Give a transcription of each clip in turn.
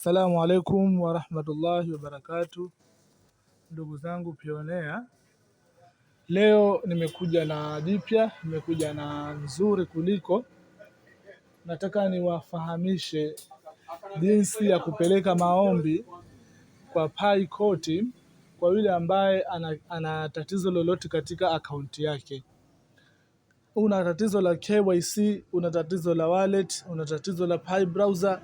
Assalamu alaikum wa rahmatullahi wa barakatuh. Ndugu zangu pionea, leo nimekuja na jipya, nimekuja na nzuri kuliko. Nataka niwafahamishe jinsi ya kupeleka maombi kwa PayCourt kwa yule ambaye ana tatizo lolote katika akaunti yake. Una tatizo la KYC, una tatizo la wallet, una tatizo la Pi browser,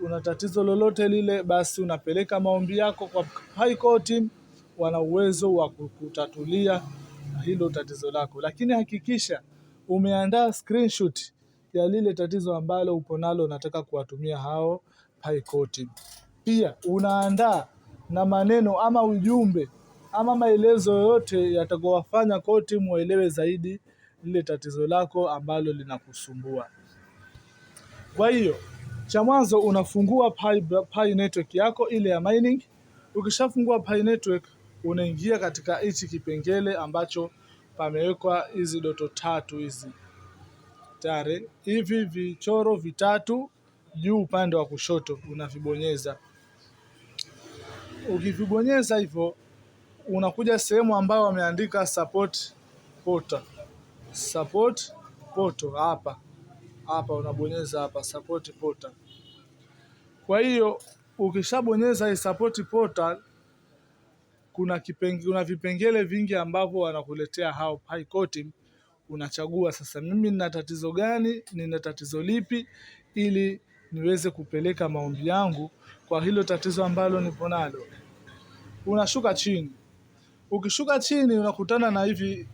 una tatizo lolote lile, basi unapeleka maombi yako kwa PayCourt. Wana uwezo wa kukutatulia hilo tatizo lako, lakini hakikisha umeandaa screenshot ya lile tatizo ambalo upo nalo unataka kuwatumia hao PayCourt. Pia unaandaa na maneno ama ujumbe ama maelezo yote yatakayowafanya koti muelewe zaidi lile tatizo lako ambalo linakusumbua. Kwa hiyo cha mwanzo unafungua Pi network yako ile ya mining. Ukishafungua Pi network, unaingia katika hichi kipengele ambacho pamewekwa hizi doto tatu hizi. Tare, hivi vichoro vitatu juu upande wa kushoto unavibonyeza. Ukivibonyeza hivyo, unakuja sehemu ambayo wameandika support portal. Support portal hapa unabonyeza hapa support portal. Kwa hiyo ukishabonyeza hii support portal, kuna vipengele vingi ambavyo wanakuletea hao PayCourt. Unachagua sasa, mimi nina tatizo gani, nina tatizo lipi, ili niweze kupeleka maombi yangu kwa hilo tatizo ambalo nipo nalo. Unashuka chini. Ukishuka chini unakutana na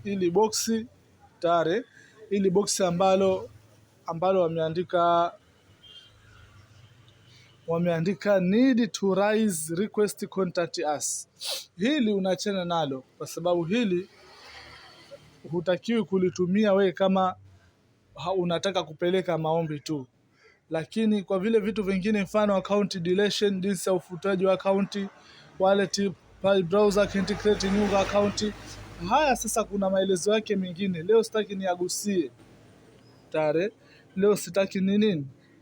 ili boxi tare, ili boxi ambalo wameandika need to raise request contact us. Hili unachana nalo kwa sababu hili hutakiwi kulitumia we kama unataka kupeleka maombi tu, lakini kwa vile vitu vingine mfano account deletion, jinsi ya ufutaji wa account, wallet, Pi browser, create new account, haya sasa kuna maelezo yake mengine. Leo sitaki niagusie tare, leo sitaki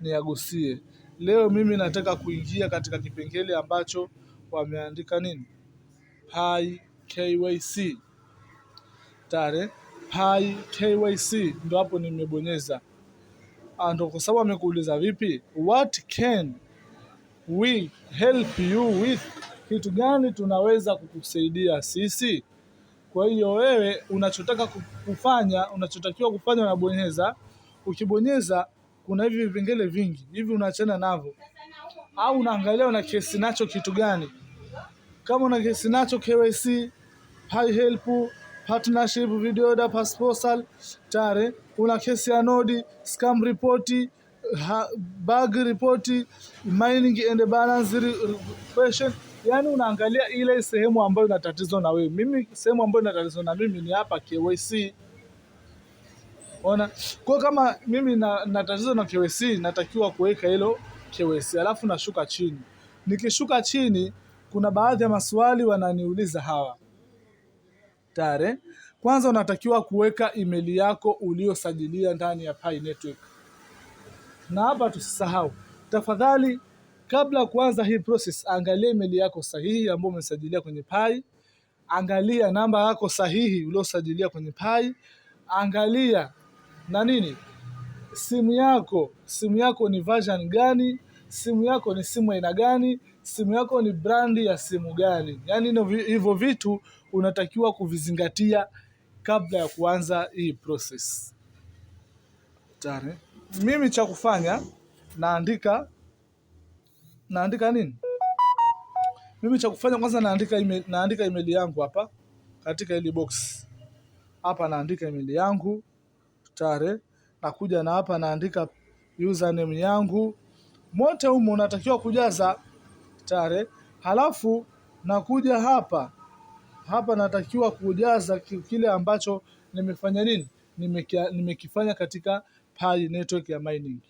niagusie. Leo mimi nataka kuingia katika kipengele ambacho wameandika Pi KYC. Tare, Pi KYC ndio hapo nimebonyeza. Ndio kwa sababu amekuuliza vipi? What can we help you with? Kitu gani tunaweza kukusaidia sisi? Kwa hiyo wewe unachotakiwa kufanya unabonyeza. Ukibonyeza kuna hivi vipengele vingi. Hivi unaachana navyo. Au unaangalia una kesi nacho kitu gani? Kama una kesi nacho KYC, Pi help, partnership, video order, proposal, tare, una kesi ya node, scam report, bug report, mining and balance question. Yani unaangalia ile sehemu ambayo ina tatizo na wewe. Mimi sehemu ambayo ina tatizo na mimi ni hapa KYC. Ona, kwa kama mimi na tatizo na KYC, natakiwa kuweka hilo KYC. Alafu nashuka chini. Nikishuka chini, kuna baadhi ya maswali wananiuliza hawa. Tare, kwanza unatakiwa kuweka email yako uliosajilia ndani ya Pi network. Na hapa tusisahau, tafadhali kabla kuanza hii process, angalia email yako sahihi ambayo umesajilia kwenye Pi. Angalia namba yako sahihi uliosajilia kwenye Pi. Angalia simu yako ni version gani? Simu yako ni simu aina gani? Simu yako ni brandi ya simu gani? Yani hivyo vitu unatakiwa kuvizingatia kabla ya kuanza hii process. Tare, mimi cha kufanya naandika Mimi cha kufanya kwanza naandika email yangu hapa katika ile box. Hapa naandika email yangu. Tare, nakuja na hapa naandika username yangu. Mote humo unatakiwa kujaza. Tare, halafu nakuja hapa natakiwa kujaza kile ambacho nimefanya nimekifanya katika Pi network ya mining.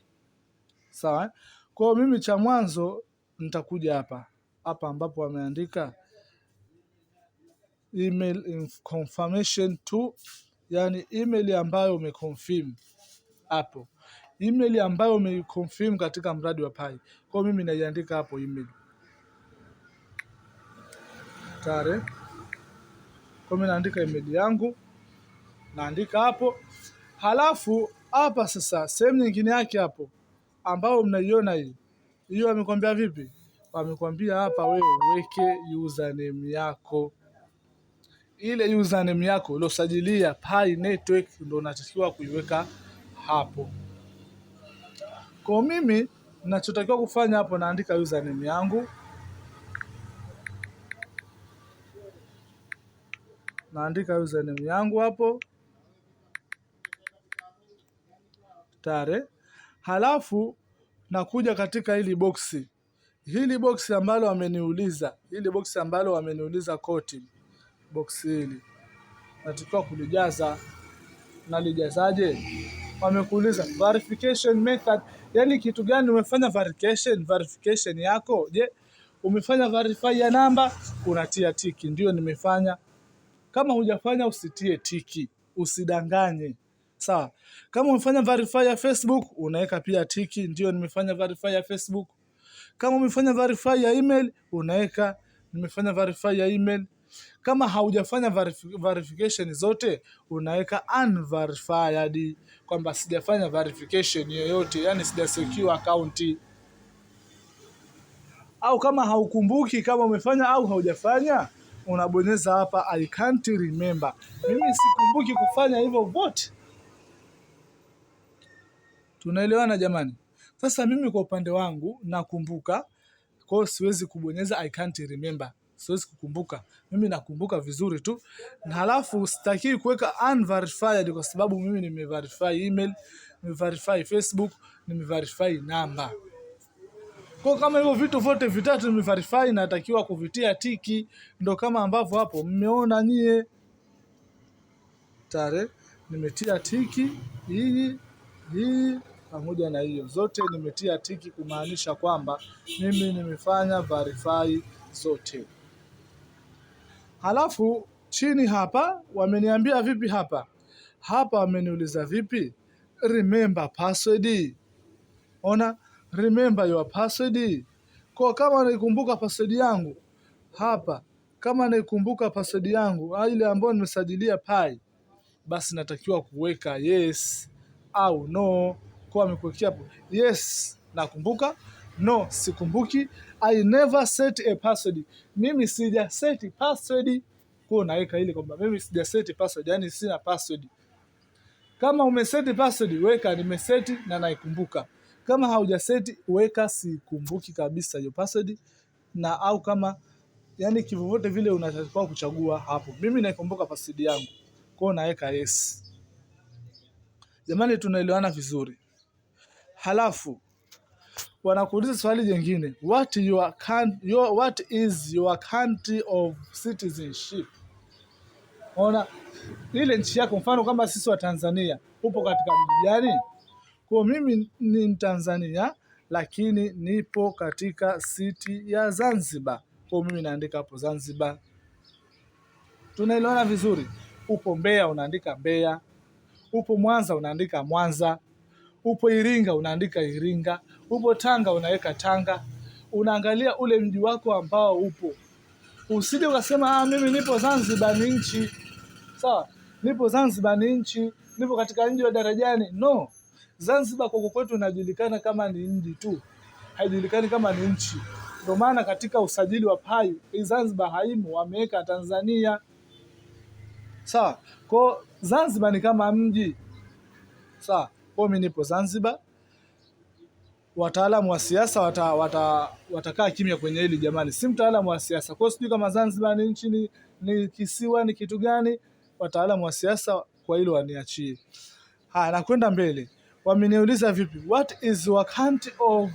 Sawa? Kwa hiyo mimi cha mwanzo nitakuja hapa ambapo wameandika email confirmation to, yani email ambayo umeconfirm hapo. email ambayo umeiconfirm katika mradi wa Pi. Kwa mimi naiandika hapo email. Tare. Kwa mimi naandika email yangu, naandika hapo. Halafu hapa sasa sehemu nyingine yake hapo ambao mnaiona hii. Hiyo wamekwambia vipi? Wamekwambia hapa wewe uweke username yako. Ile username yako uliosajilia Pi Network ndio unatakiwa kuiweka hapo. Kwa mimi ninachotakiwa kufanya hapo, naandika username yangu. Naandika username yangu hapo. Tare. Halafu nakuja katika hili boxi. Hili boxi ambalo wameniuliza koti. Boxi hili natakiwa kulijaza. Nalijazaje? Wamekuuliza verification method. Yaani kitu gani umefanya verification yako? Je, umefanya verify ya namba? Unatia tiki, ndio nimefanya. Kama hujafanya usitie tiki, usidanganye. Sawa. Kama umefanya verify ya Facebook, unaweka pia tiki, ndio nimefanya verify ya Facebook. Kama umefanya verify ya email, unaweka nimefanya verify ya email. Kama haujafanya verification zote, unaweka unverified, kwamba sijafanya verification yoyote, yani sijasecure account. Au kama haukumbuki kama umefanya au haujafanya, unabonyeza hapa I can't remember. Mimi sikumbuki kufanya hivyo vote. Tunaelewana jamani? Sasa mimi kwa upande wangu nakumbuka, kwa hiyo siwezi kubonyeza I can't remember. Siwezi kukumbuka. Mimi nakumbuka vizuri tu. Na halafu sitaki kuweka unverified kwa sababu mimi nimeverify email, nimeverify Facebook, nimeverify namba. Kwa kama hivyo vitu vyote vitatu nimeverify, natakiwa kuvitia tiki, ndo kama ambavyo hapo mmeona nyie. Tare, nimetia tiki hii pamoja na hiyo. Zote nimetia tiki kumaanisha kwamba mimi nimefanya verify zote. Halafu chini hapa wameniambia vipi hapa? Hapa wameniuliza vipi? Remember password. Ona, remember your password. Kwa kama naikumbuka password yangu hapa, kama naikumbuka password yangu ile ambayo nimesajilia Pi, basi natakiwa kuweka yes au no. Kwa amekuwekea hapo yes nakumbuka, no sikumbuki, I never set a password. Mimi sija set password. Kwa naweka ile kwamba mimi sija set password, yani sina password. Kama umeseti password weka nimeseti na naikumbuka. Kama haujaseti weka sikumbuki kabisa hiyo password, na au kama yani kivyovyote vile unatakiwa kuchagua hapo. Mimi naikumbuka password yangu. Kwa naweka yes. Jamani tunaelewana vizuri. Halafu wanakuuliza swali jingine, what is your country of citizenship? Ona ile nchi yako, mfano kama sisi wa Tanzania, upo katika mji gani? Kwa mimi ni Tanzania lakini nipo katika city ya Zanzibar. Kwa mimi naandika hapo Zanzibar. Tunaelewana vizuri. Upo Mbeya unaandika Mbeya. Upo Mwanza unaandika Mwanza. Upo Iringa unaandika Iringa. Upo Tanga unaweka Tanga. Unaangalia ule mji wako ambao upo. Usije ukasema mimi nipo Zanzibar ni nchi. Sawa? Nipo Zanzibar ni nchi, nipo katika mji wa Darajani. No. Zanzibar kwa kwetu inajulikana kama ni mji tu. Haijulikani kama ni nchi. Ndio maana katika usajili wa Pi Zanzibar haimo, wameweka Tanzania. Sawa? Kwa Zanzibar ni kama mji. Sawa? Kwa mimi nipo Zanzibar. Wataalamu wa siasa watakaa kimya kwenye hili jamani. Si mtaalamu wa siasa. Kwa sijui kama Zanzibar ni nchi, ni kisiwa, ni kitu gani. Wataalamu wa siasa kwa hilo waniachie. Nakwenda mbele. Wameniuliza vipi? What is your country of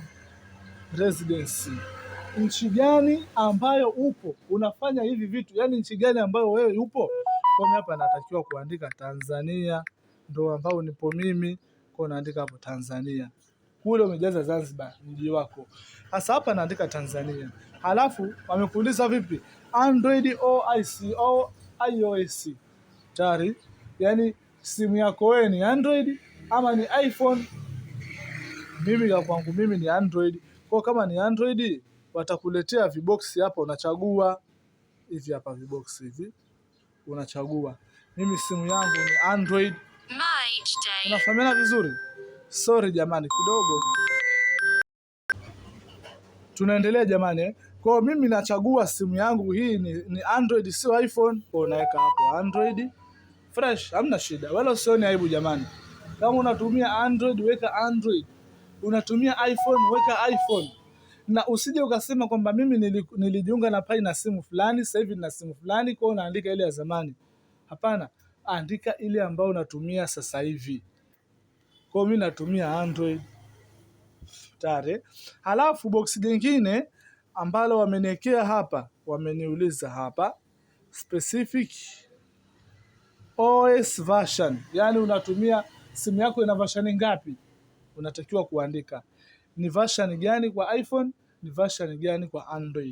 residency? Nchi gani ambayo upo unafanya hivi vitu? Yaani nchi gani ambayo wewe upo? Kwa mimi hapa natakiwa kuandika Tanzania, ndio ambao nipo mimi. Kwa naandika hapo Tanzania. Kule umejaza Zanzibar mji wako. Sasa hapa naandika Tanzania. Halafu wamekuuliza vipi? Android au iOS? Tayari, yani simu yako wewe ni Android ama ni iPhone? Mimi ya kwangu mimi ni Android. Kwa kama ni Android watakuletea viboksi hapa, unachagua hivi hapa viboksi hivi. Unachagua. Mimi simu yangu ni Android. Unafahamiana vizuri? Sorry jamani kidogo. Tunaendelea jamani. Kwa mimi nachagua simu yangu hii ni Android sio iPhone. Kwa unaweka hapo Android. Fresh, hamna shida. Wala usione aibu jamani. Kama unatumia Android weka Android. Unatumia iPhone weka iPhone. Na usije ukasema kwamba mimi nilijiunga na Pai na simu fulani, sasa hivi na simu fulani, kwa unaandika ile ya zamani. Hapana, andika ile ambayo unatumia sasa hivi. Kwa mimi natumia Android. Tare. Halafu box jingine ambalo wameniwekea hapa, wameniuliza hapa specific OS version. Yaani unatumia simu yako ina version ngapi? Unatakiwa kuandika. Ni version gani kwa iPhone, ni version gani kwa Android.